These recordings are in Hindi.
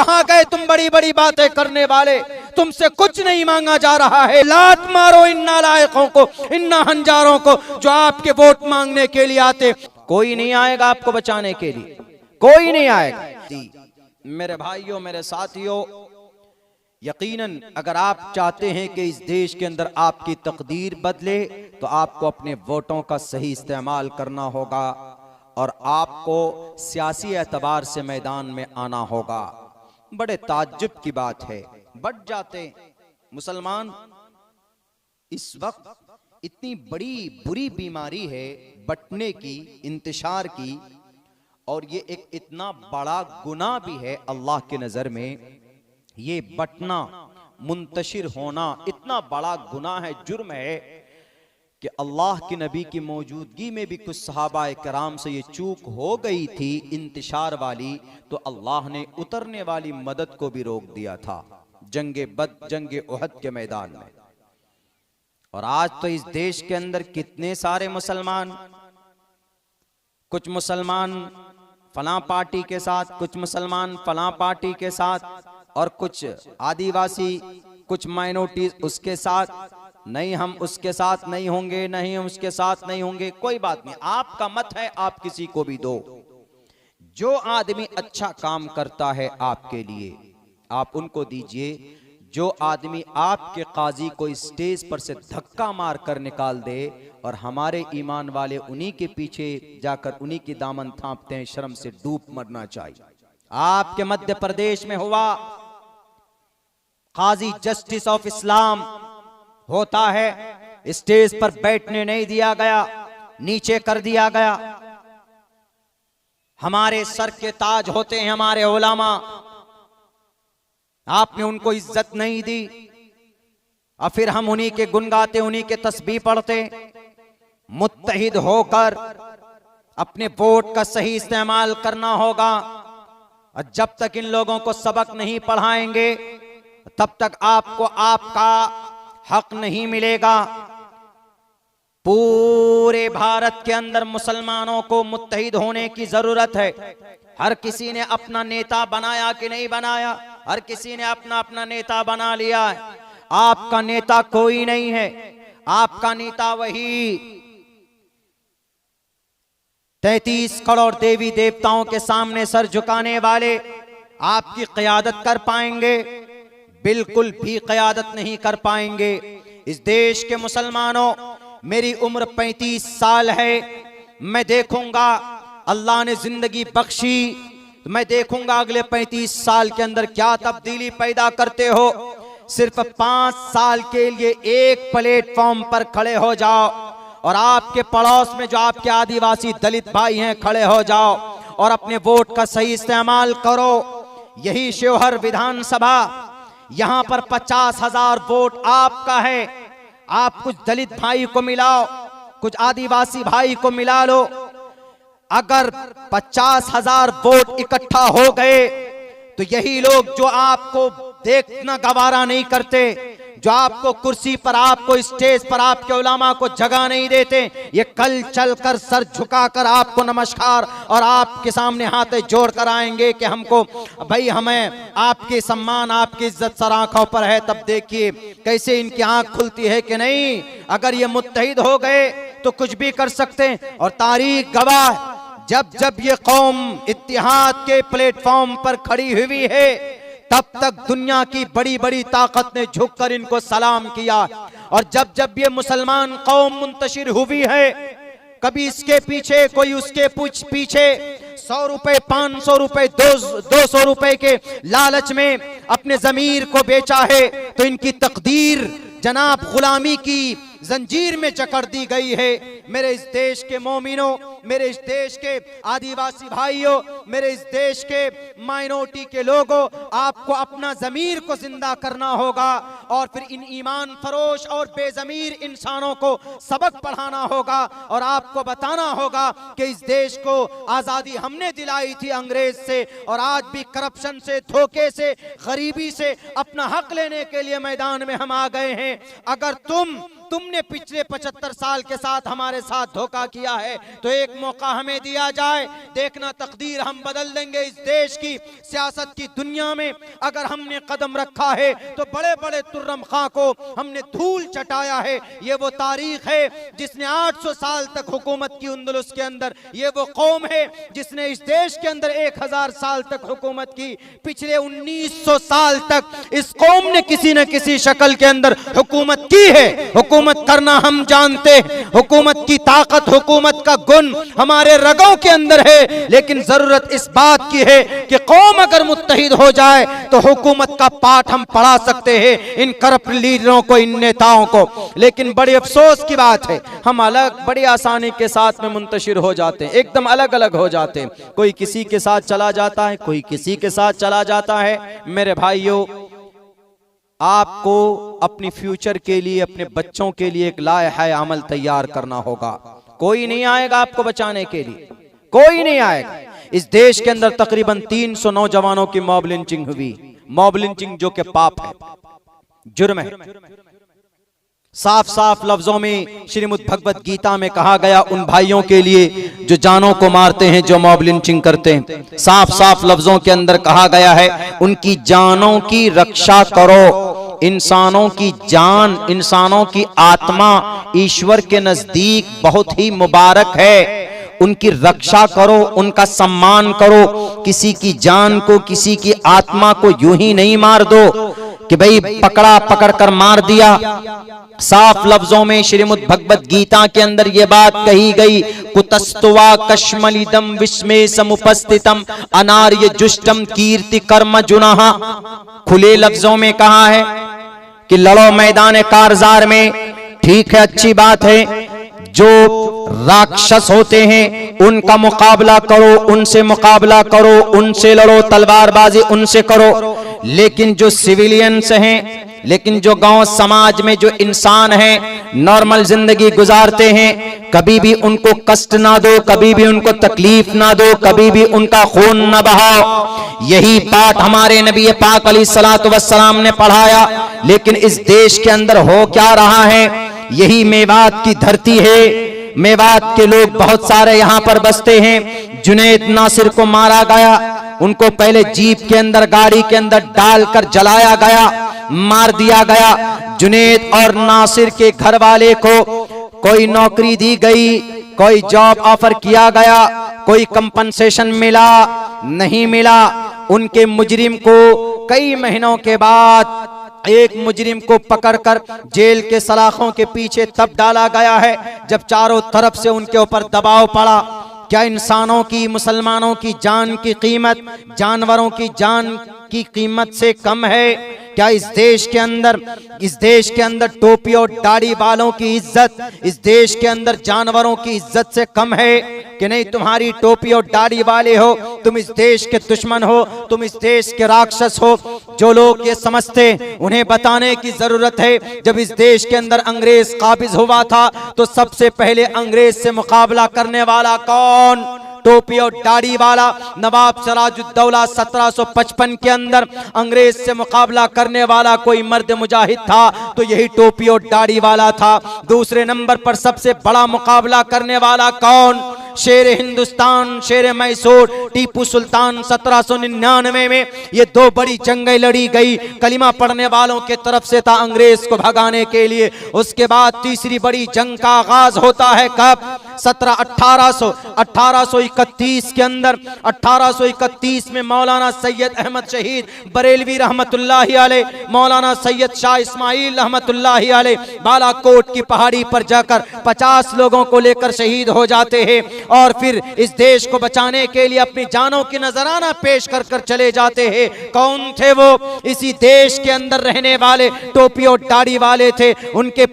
कहाँ गए तुम बड़ी बड़ी बातें करने वाले? तुमसे कुछ नहीं मांगा जा रहा है। लात मारो इन नालायकों को, इन नाहंजारों को जो आपके वोट मांगने के लिए आते। कोई नहीं आएगा आपको बचाने के लिए, कोई नहीं आएगा। मेरे भाइयों, मेरे साथियों, यकीनन अगर आप चाहते हैं कि इस देश के अंदर आपकी तकदीर बदले तो आपको अपने वोटों का सही इस्तेमाल करना होगा और आपको सियासी एतबार से मैदान में आना होगा। बड़े ताज्जुब की बात है, बढ़ जाते मुसलमान। इस वक्त इतनी बड़ी बुरी बीमारी है बंटने की, इंतशार की, और ये एक इतना बड़ा गुनाह भी है अल्लाह की नजर में। ये बंटना, मुंतशिर होना इतना बड़ा गुनाह है, जुर्म है कि अल्लाह के नबी की मौजूदगी में भी कुछ सहाबा कराम से ये चूक हो गई थी इंतशार वाली, तो अल्लाह ने उतरने वाली मदद को भी रोक दिया था जंगे उहद के मैदान में। और आज तो इस देश के अंदर कितने सारे मुसलमान, कुछ मुसलमान फलां पार्टी के साथ, कुछ मुसलमान फलां पार्टी के साथ, और कुछ आदिवासी, कुछ माइनॉरिटीज उसके साथ। नहीं हम उसके साथ नहीं होंगे, नहीं हम उसके साथ नहीं होंगे, कोई बात नहीं, आपका मत है, आप किसी को भी दो। जो आदमी अच्छा काम करता है आपके लिए आप उनको दीजिए। जो आदमी आपके काजी को स्टेज पर से धक्का मार कर निकाल दे और हमारे ईमान वाले उन्हीं के पीछे जाकर उन्हीं की दामन थांपते हैं, शर्म से डूब मरना चाहिए। आपके मध्य प्रदेश में हुआ, काजी जस्टिस ऑफ इस्लाम होता है, स्टेज पर बैठने नहीं दिया गया, नीचे कर दिया गया। हमारे सर के ताज होते हैं हमारे उलामा, आपने उनको इज्जत नहीं दी, और फिर हम उन्हीं के गुन गाते, उन्हीं के तस्बीह पढ़ते। मुत्तहिद होकर अपने वोट का सही इस्तेमाल करना होगा, और जब तक इन लोगों को सबक नहीं पढ़ाएंगे तब तक आपको आपका हक नहीं मिलेगा। पूरे भारत के अंदर मुसलमानों को मुत्तहिद होने की जरूरत है। हर किसी ने अपना नेता बनाया कि नहीं बनाया? हर किसी ने अपना अपना नेता बना लिया है। आपका नेता कोई नहीं है, आपका नेता वही 33 करोड़ देवी देवताओं के सामने सर झुकाने वाले आपकी क़यादत कर पाएंगे? बिल्कुल भी क़यादत नहीं कर पाएंगे। इस देश के मुसलमानों, मेरी उम्र 35 साल है, मैं देखूंगा, अल्लाह ने जिंदगी बख्शी, मैं देखूंगा अगले 35 साल के अंदर क्या तब्दीली पैदा करते हो। सिर्फ 5 साल के लिए एक प्लेटफॉर्म पर खड़े हो जाओ और आपके पड़ोस में जो आपके आदिवासी दलित भाई हैं खड़े हो जाओ और अपने वोट का सही इस्तेमाल करो। यही शिवहर विधानसभा, यहां पर 50,000 वोट आपका है। आप कुछ दलित भाई को मिलाओ, कुछ आदिवासी भाई को मिला लो। अगर 50,000 वोट इकट्ठा हो गए तो यही लोग जो आपको देखना गवारा नहीं करते, जो आपको कुर्सी पर, आपको स्टेज पर, आपके उलामा को जगह नहीं देते, ये कल चलकर सर झुकाकर आपको नमस्कार और आपके सामने हाथ जोड़कर आएंगे कि हमको भाई, हमें आपके सम्मान, आपकी इज्जत सर आंखों पर है। तब देखिए कैसे इनकी आंख खुलती है कि नहीं, अगर ये मुत्तहिद हो गए तो कुछ भी कर सकते हैं। और तारीख गवाह, जब जब ये कौम इत्तिहाद के प्लेटफॉर्म पर खड़ी हुई है तब तक दुनिया की बड़ी बड़ी ताकत ने झुककर इनको सलाम किया। और जब जब ये मुसलमान कौम मुंतशिर हुई है, कभी इसके पीछे कोई उसके पीछे 100 रुपए, 500 रुपए, 200 रुपए के लालच में अपने जमीर को बेचा है, तो इनकी तकदीर जनाब गुलामी की जंजीर में जकड़ दी गई है। मेरे इस देश के मोमिनों, मेरे इस देश के आदिवासी भाइयों, मेरे इस देश के माइनॉरिटी के लोगों, आपको अपना जमीर को जिंदा करना होगा और फिर इन ईमान फरोश और बेजमीर इंसानों को सबक पढ़ाना होगा और आपको बताना होगा कि इस देश को आजादी हमने दिलाई थी अंग्रेज से, और आज भी करप्शन से, धोखे से, गरीबी से अपना हक लेने के लिए मैदान में हम आ गए हैं। अगर तुमने पिछले 75 साल के साथ हमारे साथ धोखा किया है, तो एक मौका हमें दिया जाए, देखना तकदीर हम बदल देंगे। इस देश की सियासत की दुनिया में अगर हमने कदम रखा है तो बड़े बड़े तुर्रम खां को हमने धूल चटाया है। ये वो तारीख है जिसने 800 साल तक हुकूमत की अंदलुस के अंदर। ये वो कौम है जिसने इस देश के अंदर 1000 साल तक हुकूमत की। पिछले 1900 साल तक इस कौम ने किसी न किसी शक्ल के अंदर हुकूमत की है। हुकूमत करना हम जानते हैं, हुकूमत की ताकत, हुकूमत का गुण हमारे रगों के अंदर है। लेकिन जरूरत इस बात की है कि कौम अगर मुत्तहिद हो जाए तो हुकूमत का पाठ हम पढ़ा सकते हैं इन करप्ट लीडरों को, इन नेताओं को। लेकिन बड़े अफसोस की बात है, हम अलग बड़ी आसानी के साथ में मुंतशिर हो जाते हैं, एकदम अलग अलग हो जाते हैं। कोई किसी के साथ चला जाता है, कोई किसी के साथ चला जाता है। मेरे भाइयों, आपको अपनी फ्यूचर के लिए, अपने बच्चों के लिए एक लायहा अमल तैयार करना होगा। कोई नहीं आएगा आपको बचाने के लिए, कोई नहीं आएगा। इस देश के अंदर तकरीबन 300 नौजवानों की मॉब लिंचिंग हुई। मॉब लिंचिंग जो कि पाप है, जुर्म है। साफ साफ लफ्जों में श्रीमद् भगवत गीता में कहा गया उन भाइयों के लिए जो जानों को मारते हैं, जो मॉब लिंचिंग करते हैं। साफ साफ लफ्जों के अंदर कहा गया है उनकी जानों की रक्षा करो। इंसानों की जान, इंसानों की आत्मा ईश्वर के नजदीक बहुत ही मुबारक है। उनकी रक्षा करो, उनका सम्मान करो। किसी की जान को, किसी की आत्मा को यूं ही नहीं मार दो कि भाई पकड़ कर मार दिया। साफ लफ्जों में श्रीमद् भगवत गीता के अंदर यह बात कही गई, कुतस्तवा कश्मलिदम विस्मे समुपस्थितम अनार्य जुष्टम कीर्ति कर्म जुनाहा। खुले लफ्जों में कहा है कि लड़ो मैदान कारजार में। ठीक है, अच्छी बात है। जो राक्षस होते हैं उनका मुकाबला करो, उनसे मुकाबला करो, उनसे लड़ो, तलवारबाजी उनसे करो। लेकिन जो सिविलियंस हैं, लेकिन जो गांव समाज में जो इंसान हैं, नॉर्मल जिंदगी गुजारते हैं, कभी भी उनको कष्ट ना दो, कभी भी उनको तकलीफ ना दो, कभी भी उनका खून ना बहाओ। यही बात हमारे नबी पाक अलैहिस्सलातु वस्सलाम ने पढ़ाया। लेकिन इस देश के अंदर हो क्या रहा है? यही मेवात की धरती है। मेवात के लोग बहुत सारे यहाँ पर बसते हैं। जुनैद नासिर को मारा गया, उनको पहले जीप के अंदर, गाड़ी के अंदर डालकर जलाया गया, मार दिया गया। जुनैद और नासिर के घर वाले को कोई नौकरी दी गई, कोई जॉब ऑफर किया गया, कोई कंपनसेशन मिला नहीं मिला। उनके मुजरिम को कई महीनों के बाद एक मुजरिम को पकड़कर जेल के सलाखों के पीछे तब डाला गया है जब चारों तरफ से उनके ऊपर दबाव पड़ा। क्या इंसानों की, मुसलमानों की जान की कीमत जानवरों की जान की कीमत से कम है? क्या इस देश के अंदर टोपी और दाढ़ी वालों की इज्जत इस देश के अंदर जानवरों की इज्जत से कम है कि नहीं? तुम्हारी टोपी और दाढ़ी वाले हो, तुम इस देश के दुश्मन हो, तुम इस देश के राक्षस हो। जो लोग ये समझते, उन्हें बताने की जरूरत है। जब इस देश के अंदर अंग्रेज काबिज हुआ था तो सबसे पहले अंग्रेज से मुकाबला करने वाला कौन? टोपी और दाढ़ी वाला नवाब सिराजुद्दौला। 1755 के अंदर अंग्रेज से मुकाबला करने वाला कोई मर्द मुजाहिद था तो यही टोपी और दाढ़ी वाला था। दूसरे नंबर पर सबसे बड़ा मुकाबला करने वाला कौन? शेर हिंदुस्तान, शेर मैसूर, टीपू सुल्तान। 1799 में ये दो बड़ी जंगें लड़ी गई। कलिमा पढ़ने वालों के तरफ से था, अंग्रेज को भगाने के लिए। उसके बाद तीसरी बड़ी जंग का आगाज होता है कब? 1831 के अंदर। 1831 में मौलाना सैयद अहमद शहीद बरेलवी रहमतुल्लाहि अलैह, मौलाना सैयद शाह इस्माइल रहमतुल्लाहि अलैह बालाकोट की पहाड़ी पर जाकर 50 लोगों को लेकर शहीद हो जाते हैं और फिर इस देश को बचाने के लिए अपनी जानों की नजराना पेश कर कर चले जाते हैं। कौन थे वो? इसी देश के अंदर रहने वाले टोपी और दाढ़ी वाले थे। उनके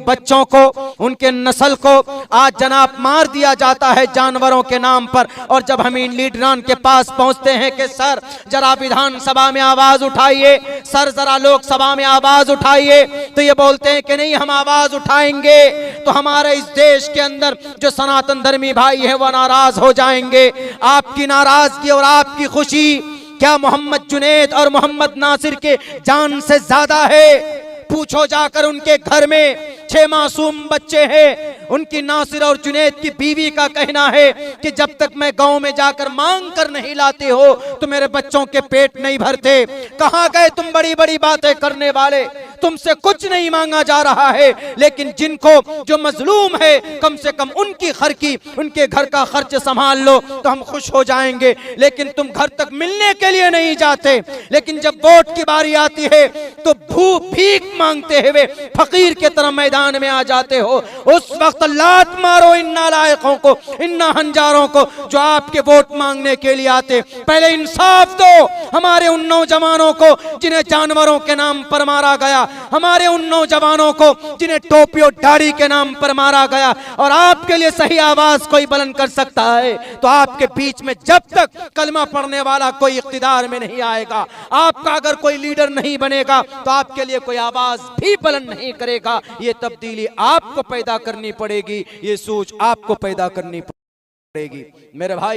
बच्चों को, उनके नस्ल को आज जनाब मार दिया जाता है जानवरों के नाम पर। और जब हम इन लीडरान के पास पहुंचते हैं कि सर जरा विधानसभा में आवाज उठाइए, सर जरा लोकसभा में आवाज उठाइए, तो ये बोलते हैं कि नहीं हम आवाज उठाएंगे तो हमारे इस देश के अंदर जो सनातन धर्मी भाई है वो नाराज हो जाएंगे। आपकी नाराजगी और आपकी खुशी क्या मोहम्मद जुनैद और मोहम्मद नासिर के जान से ज्यादा है? पूछो जाकर उनके घर में 6 मासूम बच्चे हैं। उनकी नासिर और जुनैद की बीवी का कहना है कि जब तक मैं गांव में जाकर मांग कर नहीं लाते हो तो मेरे बच्चों के पेट नहीं भरते। कहां गए तुम बड़ी बड़ी बातें करने वाले? तुमसे कुछ नहीं मांगा जा रहा है, लेकिन जिनको जो मजलूम है कम से कम उनकी उनके घर का खर्च संभाल लो तो हम खुश हो जाएंगे। लेकिन तुम घर तक मिलने के लिए नहीं जाते, लेकिन जब वोट की बारी आती है तो भीख मांगते हुए फकीर के तरह मैदान में आ जाते हो। उस वक्त लात मारो इन नालायकों को, इन हंजारों को जो आपके वोट मांगने के लिए आते। पहले इंसाफ दो हमारे उन नौजवानों को जिन्हें जानवरों के नाम पर मारा गया, हमारे उन नौजवानों को जिन्हें टोपियों दाढ़ी के नाम पर मारा गया। और आपके लिए सही आवाज कोई बुलंद कर सकता है तो आपके बीच में जब तक कलमा पढ़ने वाला कोई इख्तिदार में नहीं आएगा, आपका अगर कोई लीडर नहीं बनेगा तो आपके लिए कोई आवाज भी बुलंद नहीं करेगा। ये तब्दीली आपको पैदा करनी पड़ेगी, ये सोच आपको पैदा करनी पड़ेगी। मेरे भाई